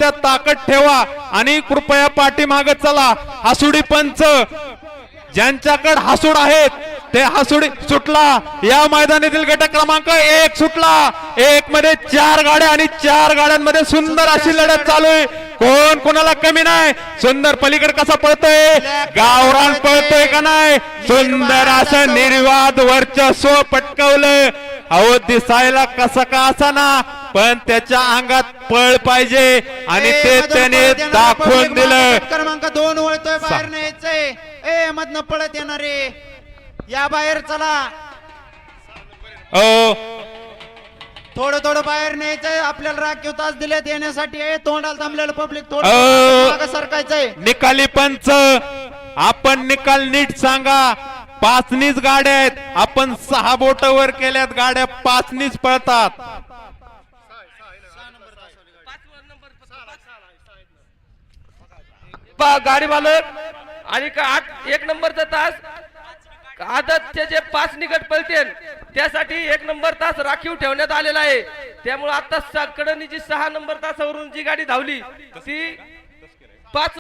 त्या ताकद ठेवा आणि कृपया पाठीमागे चला। हासुडी पंच ज्यांच्याकडे हासूड आहेत ते हासुडी सुटला। या मैदानातील गट क्रमांक 1 सुटला। 1 मध्ये 4 गाड्या आणि 4 गाड्यांमध्ये सुंदर अशी लढत चालू आहे। कोण कोणाला कमी नाही। सुंदर पलीकडे कसा पळतोय, गावरान पळतोय का नाही। सुंदर असं निर्वाद वर्चस्व पटकवलं। अहो दिसायला कसं का असाना पण त्याच्या अंगात पळ पाहिजे आणि ते त्याने दाखवून दिलं। क्रमांक 2 वळतोय, बाहेर न्यायचंय। ए मधनं पळत येणारे या बाहेर चला। थोडं थोडं बाहेर न्यायचंय। आपल्याला राखीव तास दिलेत येण्यासाठी। तोंडाला थांबलेलं पब्लिक थोडं सरकायचंय। निकाली पंच आपण निकाल नीट सांगा। 5नीच गाड्या आहेत, आपण 6 बोट वर केल्यात गाड्या 5नीच पळतात। गाडी मालक आणि 1 नंबरचा तास आदतचे जे 5 निकट पळतील त्यासाठी 1 नंबर तास राखीव ठेवण्यात आलेला आहे। त्यामुळे आता कडनीची 6 नंबर तासावरून जी गाडी धावली ती 5